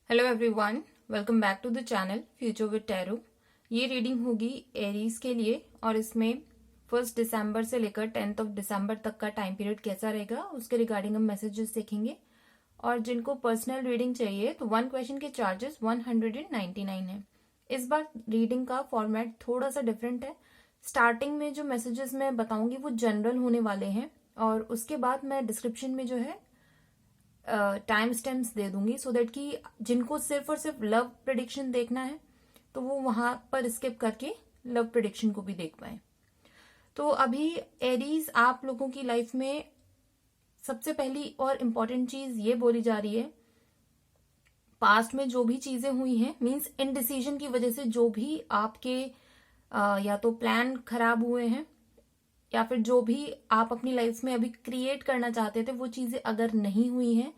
Hello everyone, welcome back to the channel future with tarot. ये reading होगी Aries के लिए और इसमें 1 दिसंबर से लेकर 10 दिसंबर तक का टाइम पीरियड कैसा रहेगा उसके रिगार्डिंग हम मैसेजेस देखेंगे। और जिनको पर्सनल रीडिंग चाहिए तो 1 क्वेश्चन के चार्जेस 199 है। इस बार रीडिंग का फॉर्मेट थोड़ा सा डिफरेंट है। स्टार्टिंग में जो मैसेजेस मैं बताऊंगी वो जनरल होने वाले हैं और उसके बाद मैं डिस्क्रिप्शन में जो है टाइम स्टैम्प्स दे दूंगी सो दैट कि जिनको सिर्फ और सिर्फ लव प्रिडिक्शन देखना है तो वो वहां पर स्किप करके लव प्रिडिक्शन को भी देख पाए। तो अभी एरीज आप लोगों की लाइफ में सबसे पहली और इम्पोर्टेंट चीज ये बोली जा रही है, पास्ट में जो भी चीजें हुई हैं मींस इनडिसीजन की वजह से जो भी आपके या तो प्लान खराब हुए हैं या फिर जो भी आप अपनी लाइफ में अभी क्रिएट करना चाहते थे वो चीजें अगर नहीं हुई हैं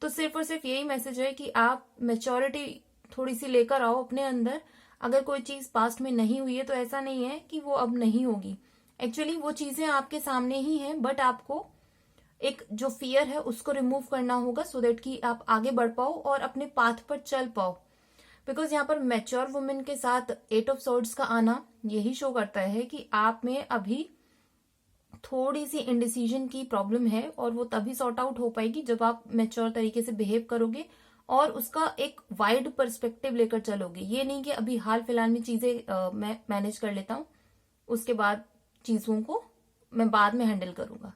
तो सिर्फ और सिर्फ यही मैसेज है कि आप मेच्योरिटी थोड़ी सी लेकर आओ अपने अंदर। अगर कोई चीज पास्ट में नहीं हुई है तो ऐसा नहीं है कि वो अब नहीं होगी। एक्चुअली वो चीजें आपके सामने ही हैं, बट आपको एक जो फियर है उसको रिमूव करना होगा सो दैट कि आप आगे बढ़ पाओ और अपने पाथ पर चल पाओ। बिकॉज यहाँ पर मैच्योर वुमेन के साथ 8 ऑफ सॉर्ड्स का आना यही शो करता है कि आप में अभी थोड़ी सी इंडिसीजन की प्रॉब्लम है और वो तभी सॉर्ट आउट हो पाएगी जब आप मैच्योर तरीके से बिहेव करोगे और उसका एक वाइड पर्सपेक्टिव लेकर चलोगे। ये नहीं कि अभी हाल फिलहाल में चीजें मैं मैनेज कर लेता हूँ, उसके बाद चीजों को मैं बाद में हैंडल करूंगा।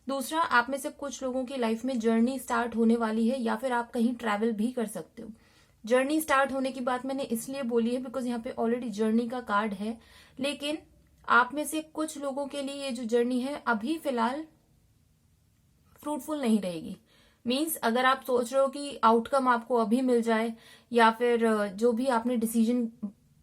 दूसरा, आप में से कुछ लोगों की लाइफ में जर्नी स्टार्ट होने वाली है या फिर आप कहीं ट्रैवल भी कर सकते हो। जर्नी स्टार्ट होने की बात मैंने इसलिए बोली है बिकॉज यहाँ पे ऑलरेडी जर्नी का कार्ड है, लेकिन आप में से कुछ लोगों के लिए ये जो जर्नी है अभी फिलहाल फ्रूटफुल नहीं रहेगी। मींस अगर आप सोच रहे हो कि आउटकम आपको अभी मिल जाए या फिर जो भी आपने डिसीजन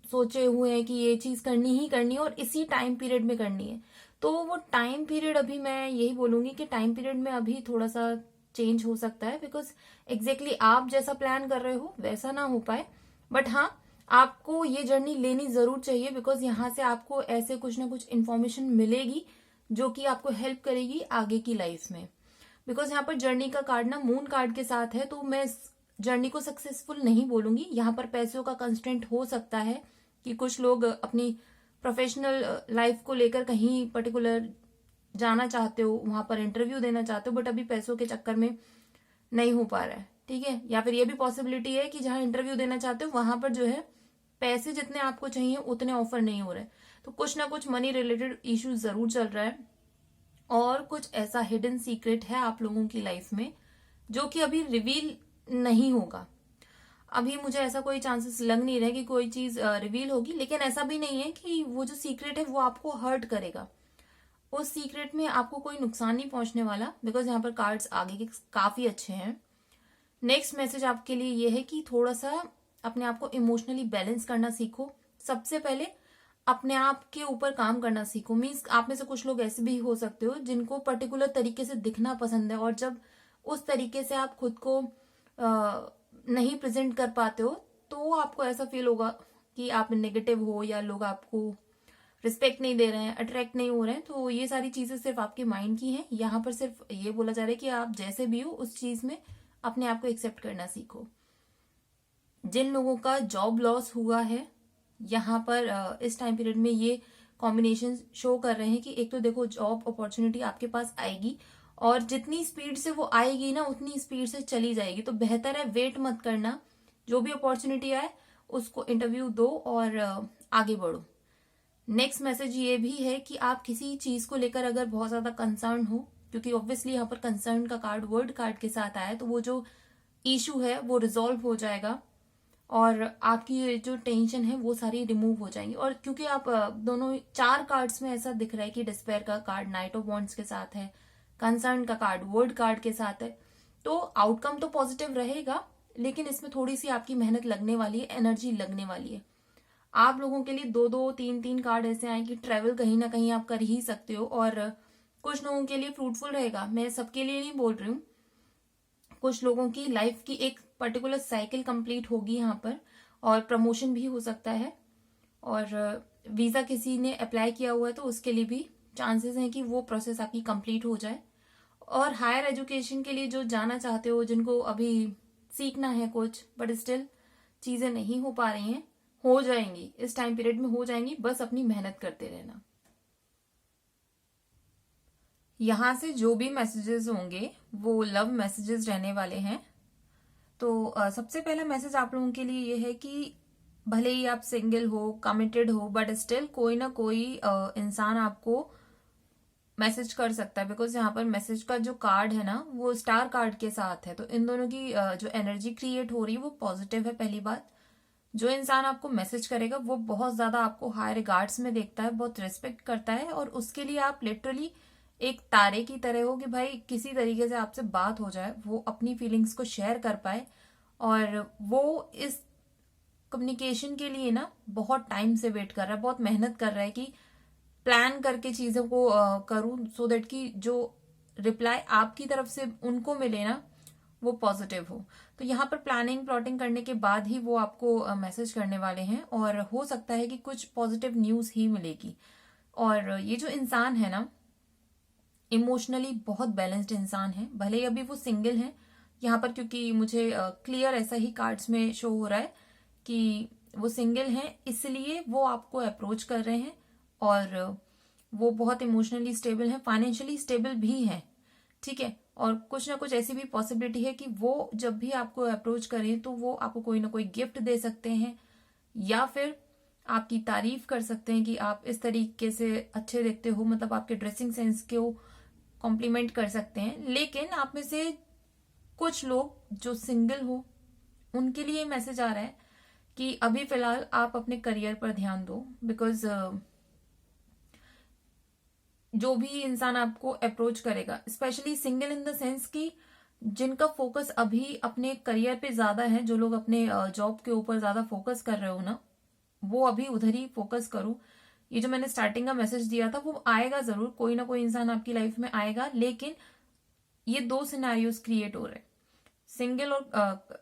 सोचे हुए हैं कि ये चीज करनी ही करनी है और इसी टाइम पीरियड में करनी है, तो वो टाइम पीरियड अभी मैं यही बोलूंगी कि टाइम पीरियड में अभी थोड़ा सा चेंज हो सकता है बिकॉज एग्जैक्टली आप जैसा प्लान कर रहे हो वैसा ना हो पाए। बट हाँ, आपको ये जर्नी लेनी जरूर चाहिए बिकॉज यहाँ से आपको ऐसे कुछ ना कुछ इन्फॉर्मेशन मिलेगी जो कि आपको हेल्प करेगी आगे की लाइफ में। बिकॉज यहाँ पर जर्नी का कार्ड ना मून कार्ड के साथ है, तो मैं जर्नी को सक्सेसफुल नहीं बोलूंगी। यहाँ पर पैसों का कंस्टेंट हो सकता है कि कुछ लोग अपनी प्रोफेशनल लाइफ को लेकर कहीं पर्टिकुलर जाना चाहते हो, वहां पर इंटरव्यू देना चाहते हो, बट अभी पैसों के चक्कर में नहीं हो पा रहा है। ठीक है, या फिर ये भी पॉसिबिलिटी है कि जहां इंटरव्यू देना चाहते हो वहां पर जो है पैसे जितने आपको चाहिए उतने ऑफर नहीं हो रहे, तो कुछ ना कुछ मनी रिलेटेड इश्यूज जरूर चल रहा है और कुछ ऐसा हिडन सीक्रेट है आप लोगों की लाइफ में जो कि अभी रिवील नहीं होगा। अभी मुझे ऐसा कोई चांसेस लग नहीं रहे कि कोई चीज रिवील होगी, लेकिन ऐसा भी नहीं है कि वो जो सीक्रेट है वो आपको हर्ट करेगा। उस सीक्रेट में आपको कोई नुकसान नहीं पहुंचने वाला बिकॉज यहाँ पर कार्ड्स आगे के काफी अच्छे हैं। नेक्स्ट मैसेज आपके लिए ये है कि थोड़ा सा अपने आप को इमोशनली बैलेंस करना सीखो। सबसे पहले अपने आप के ऊपर काम करना सीखो। मीन्स आप में से कुछ लोग ऐसे भी हो सकते हो जिनको पर्टिकुलर तरीके से दिखना पसंद है और जब उस तरीके से आप खुद को नहीं प्रेजेंट कर पाते हो तो आपको ऐसा फील होगा कि आप नेगेटिव हो या लोग आपको रिस्पेक्ट नहीं दे रहे हैं, अट्रैक्ट नहीं हो रहे हैं। तो ये सारी चीजें सिर्फ आपके माइंड की हैं। यहाँ पर सिर्फ ये बोला जा रहा है कि आप जैसे भी हो उस चीज में अपने आप को एक्सेप्ट करना सीखो। जिन लोगों का जॉब लॉस हुआ है यहाँ पर इस टाइम पीरियड में ये कॉम्बिनेशन शो कर रहे हैं कि एक तो देखो जॉब अपॉर्चुनिटी आपके पास आएगी और जितनी स्पीड से वो आएगी ना उतनी स्पीड से चली जाएगी, तो बेहतर है वेट मत करना। जो भी अपॉर्चुनिटी आए उसको इंटरव्यू दो और आगे बढ़ो। नेक्स्ट मैसेज ये भी है कि आप किसी चीज को लेकर अगर बहुत ज्यादा कंसर्न हो, क्योंकि ऑब्वियसली यहाँ पर कंसर्न का कार्ड वर्ड कार्ड के साथ आया है, तो वो जो इशू है वो रिजॉल्व हो जाएगा और आपकी जो टेंशन है वो सारी रिमूव हो जाएंगी। और क्योंकि आप दोनों 4 कार्ड्स में ऐसा दिख रहा है कि डिस्पेयर का कार्ड नाइट ऑफ वॉन्ड्स के साथ है, कंसर्न का कार्ड वर्ड कार्ड के साथ है, तो आउटकम तो पॉजिटिव रहेगा, लेकिन इसमें थोड़ी सी आपकी मेहनत लगने वाली है, एनर्जी लगने वाली है। आप लोगों के लिए 2-2 3-3 कार्ड ऐसे आए कि ट्रेवल कहीं ना कहीं आप कर ही सकते हो और कुछ लोगों के लिए फ्रूटफुल रहेगा। मैं सबके लिए नहीं बोल रही हूँ, कुछ लोगों की लाइफ की एक पर्टिकुलर साइकिल कंप्लीट होगी यहाँ पर और प्रमोशन भी हो सकता है। और वीजा किसी ने अप्लाई किया हुआ है तो उसके लिए भी चांसेस हैं कि वो प्रोसेस आपकी कंप्लीट हो जाए। और हायर एजुकेशन के लिए जो जाना चाहते हो, जिनको अभी सीखना है कुछ, बट स्टिल चीजें नहीं हो पा रही हैं, हो जाएंगी, इस टाइम पीरियड में हो जाएंगी, बस अपनी मेहनत करते रहना। यहां से जो भी मैसेजेस होंगे वो लव मैसेजेस रहने वाले हैं। तो सबसे पहला मैसेज आप लोगों के लिए ये है कि भले ही आप सिंगल हो, कमिटेड हो, बट स्टिल कोई ना कोई इंसान आपको मैसेज कर सकता है, बिकॉज यहाँ पर मैसेज का जो कार्ड है ना वो स्टार कार्ड के साथ है। तो इन दोनों की जो एनर्जी क्रिएट हो रही है वो पॉजिटिव है। पहली बात, जो इंसान आपको मैसेज करेगा वो बहुत ज्यादा आपको हाई रिगार्ड्स में देखता है, बहुत रिस्पेक्ट करता है, और उसके लिए आप लिटरली एक तारे की तरह हो कि भाई किसी तरीके से आपसे बात हो जाए, वो अपनी फीलिंग्स को शेयर कर पाए। और वो इस कम्युनिकेशन के लिए ना बहुत टाइम से वेट कर रहा है, बहुत मेहनत कर रहा है कि प्लान करके चीजों को करूं, सो दैट कि जो रिप्लाई आपकी तरफ से उनको मिले ना वो पॉजिटिव हो। तो यहाँ पर प्लानिंग प्लॉटिंग करने के बाद ही वो आपको मैसेज करने वाले हैं, और हो सकता है कि कुछ पॉजिटिव न्यूज ही मिलेगी। और ये जो इंसान है ना इमोशनली बहुत बैलेंस्ड इंसान है, भले ही अभी वो सिंगल है यहाँ पर, क्योंकि मुझे क्लियर ऐसा ही कार्ड्स में शो हो रहा है कि वो सिंगल हैं, इसलिए वो आपको अप्रोच कर रहे हैं। और वो बहुत इमोशनली स्टेबल हैं, फाइनेंशियली स्टेबल भी हैं, ठीक है। और कुछ ना कुछ ऐसी भी पॉसिबिलिटी है कि वो जब भी आपको अप्रोच करें तो वो आपको कोई ना कोई गिफ्ट दे सकते हैं, या फिर आपकी तारीफ कर सकते हैं कि आप इस तरीके से अच्छे दिखते हो, मतलब आपके ड्रेसिंग सेंस को कॉम्प्लीमेंट कर सकते हैं। लेकिन आप में से कुछ लोग जो सिंगल हो उनके लिए मैसेज आ रहा है कि अभी फिलहाल आप अपने करियर पर ध्यान दो, बिकॉज जो भी इंसान आपको अप्रोच करेगा, specially single in the sense कि जिनका फोकस अभी अपने करियर पे ज्यादा है, जो लोग अपने जॉब के ऊपर ज्यादा फोकस कर रहे हो ना, वो अभी उधर ही फोकस करो। ये जो मैंने स्टार्टिंग का मैसेज दिया था वो आएगा जरूर, कोई ना कोई इंसान आपकी लाइफ में आएगा, लेकिन ये दो सिनेरियोस क्रिएट हो रहे हैं, सिंगल और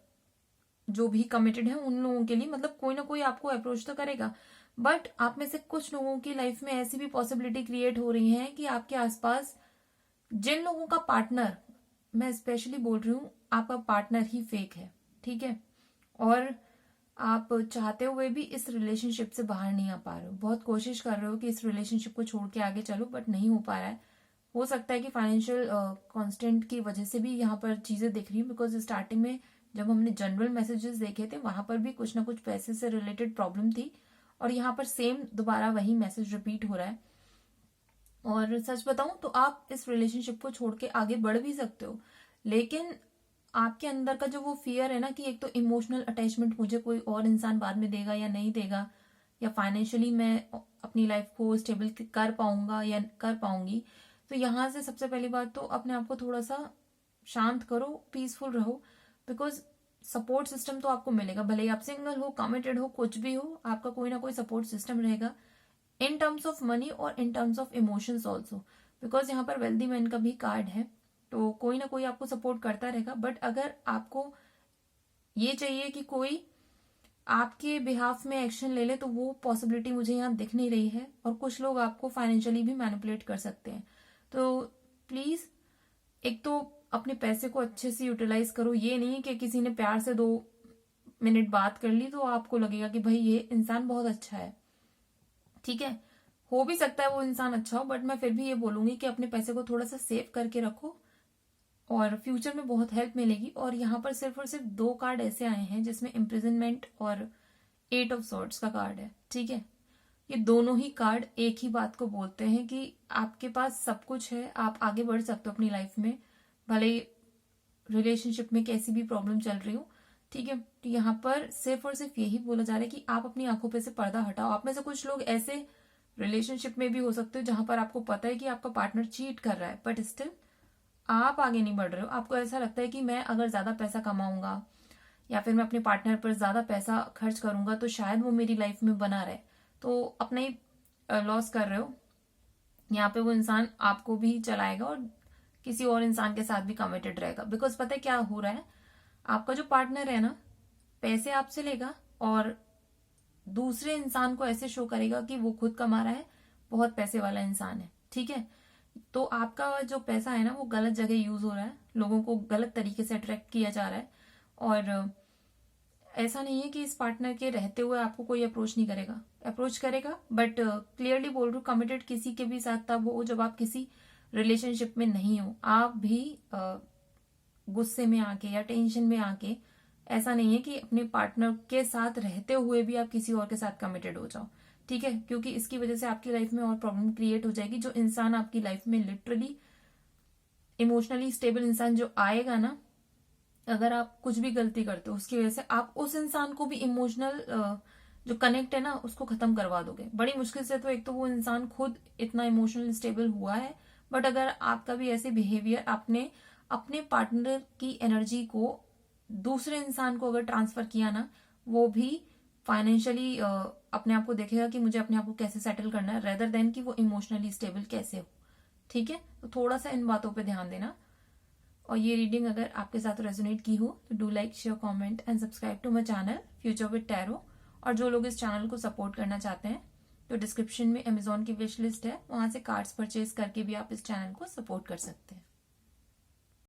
जो भी कमिटेड है उन लोगों के लिए, मतलब कोई ना कोई आपको अप्रोच तो करेगा। बट आप में से कुछ लोगों की लाइफ में ऐसी भी पॉसिबिलिटी क्रिएट हो रही है कि आपके आसपास जिन लोगों का पार्टनर, मैं स्पेशली बोल रही हूँ, आपका पार्टनर ही फेक है, ठीक है, और आप चाहते हुए भी इस रिलेशनशिप से बाहर नहीं आ पा रहे हो, बहुत कोशिश कर रहे हो कि इस रिलेशनशिप को छोड़ के आगे चलो, बट नहीं हो पा रहा है। हो सकता है कि फाइनेंशियल कांस्टेंट की वजह से भी यहाँ पर चीजें दिख रही हैं, बिकॉज स्टार्टिंग में जब हमने जनरल मैसेजेस देखे थे वहां पर भी कुछ ना कुछ पैसे से रिलेटेड प्रॉब्लम थी, और यहाँ पर सेम दोबारा वही मैसेज रिपीट हो रहा है। और सच बताऊं तो आप इस रिलेशनशिप को छोड़ के आगे बढ़ भी सकते हो, लेकिन आपके अंदर का जो वो फियर है ना कि एक तो इमोशनल अटैचमेंट मुझे कोई और इंसान बाद में देगा या नहीं देगा, या फाइनेंशियली मैं अपनी लाइफ को स्टेबल कर पाऊंगा या कर पाऊंगी। तो यहां से सबसे पहली बात तो अपने आप को थोड़ा सा शांत करो, पीसफुल रहो, बिकॉज सपोर्ट सिस्टम तो आपको मिलेगा, भले ही आप सिंगल हो, कमिटेड हो, कुछ भी हो, आपका कोई ना कोई सपोर्ट सिस्टम रहेगा, इन टर्म्स ऑफ मनी और in terms of emotions also, because यहाँ पर वेल्दी मैन का भी कार्ड है, तो कोई ना कोई आपको सपोर्ट करता रहेगा। बट अगर आपको ये चाहिए कि कोई आपके बिहाफ में एक्शन ले ले, तो वो पॉसिबिलिटी मुझे यहाँ दिख नहीं रही है, और कुछ लोग आपको फाइनेंशियली भी मैनिपुलेट कर सकते हैं। तो प्लीज एक तो अपने पैसे को अच्छे से यूटिलाइज करो, ये नहीं कि किसी ने प्यार से 2 मिनट बात कर ली तो आपको लगेगा कि भाई ये इंसान बहुत अच्छा है, ठीक है, हो भी सकता है वो इंसान अच्छा हो, बट मैं फिर भी ये बोलूंगी कि अपने पैसे को थोड़ा सा सेव करके रखो, और फ्यूचर में बहुत हेल्प मिलेगी। और यहाँ पर सिर्फ और सिर्फ 2 कार्ड ऐसे आए हैं जिसमें इम्प्रिजनमेंट और 8 ऑफ सॉर्ड्स का कार्ड है, ठीक है। ये दोनों ही कार्ड एक ही बात को बोलते हैं कि आपके पास सब कुछ है, आप आगे बढ़ सकते हो अपनी लाइफ में, भले रिलेशनशिप में कैसी भी प्रॉब्लम चल रही हो, ठीक है। तो यहाँ पर सिर्फ और सिर्फ यही बोला जा रहा है कि आप अपनी आंखों पे से पर्दा हटाओ। आप में से कुछ लोग ऐसे रिलेशनशिप में भी हो सकते हो जहां पर आपको पता है कि आपका पार्टनर चीट कर रहा है, बट स्टिल आप आगे नहीं बढ़ रहे हो। आपको ऐसा लगता है कि मैं अगर ज्यादा पैसा कमाऊंगा या फिर मैं अपने पार्टनर पर ज्यादा पैसा खर्च करूंगा तो शायद वो मेरी लाइफ में बना रहे, तो अपना ही लॉस कर रहे हो। यहाँ पे वो इंसान आपको भी चलाएगा और किसी और इंसान के साथ भी कमिटेड रहेगा, बिकॉज पता है क्या हो रहा है, आपका जो पार्टनर है ना पैसे आपसे लेगा और दूसरे इंसान को ऐसे शो करेगा कि वो खुद कमा रहा है, बहुत पैसे वाला इंसान है, ठीक है। तो आपका जो पैसा है ना वो गलत जगह यूज हो रहा है, लोगों को गलत तरीके से अट्रैक्ट किया जा रहा है, और ऐसा नहीं है कि इस पार्टनर के रहते हुए आपको कोई अप्रोच नहीं करेगा, अप्रोच करेगा, बट क्लियरली बोल रही हूँ, कमिटेड किसी के भी साथ तब हो जब आप किसी रिलेशनशिप में नहीं हो। आप भी गुस्से में आके या टेंशन में आके, ऐसा नहीं है कि अपने पार्टनर के साथ रहते हुए भी आप किसी और के साथ कमिटेड हो जाओ, ठीक है, क्योंकि इसकी वजह से आपकी लाइफ में और प्रॉब्लम क्रिएट हो जाएगी। जो इंसान आपकी लाइफ में लिटरली इमोशनली स्टेबल इंसान जो आएगा ना, अगर आप कुछ भी गलती करते हो उसकी वजह से आप उस इंसान को भी इमोशनल जो कनेक्ट है ना उसको खत्म करवा दोगे बड़ी मुश्किल से। तो एक तो वो इंसान खुद इतना इमोशनल स्टेबल हुआ है, बट अगर आपका भी ऐसे बिहेवियर, आपने अपने पार्टनर की एनर्जी को दूसरे इंसान को अगर ट्रांसफर किया ना, वो भी फाइनेंशियली अपने आप को देखेगा कि मुझे अपने आप को कैसे सेटल करना है, रेदर देन कि वो इमोशनली स्टेबल कैसे हो, ठीक है। तो थोड़ा सा इन बातों पे ध्यान देना। और ये रीडिंग अगर आपके साथ रेजोनेट की हो तो do like, share, comment and subscribe to my channel future with tarot. और जो लोग इस चैनल को सपोर्ट करना चाहते हैं तो डिस्क्रिप्शन में अमेजोन की विश लिस्ट है, वहां से कार्ड्स परचेज करके भी आप इस चैनल को सपोर्ट कर सकते हैं।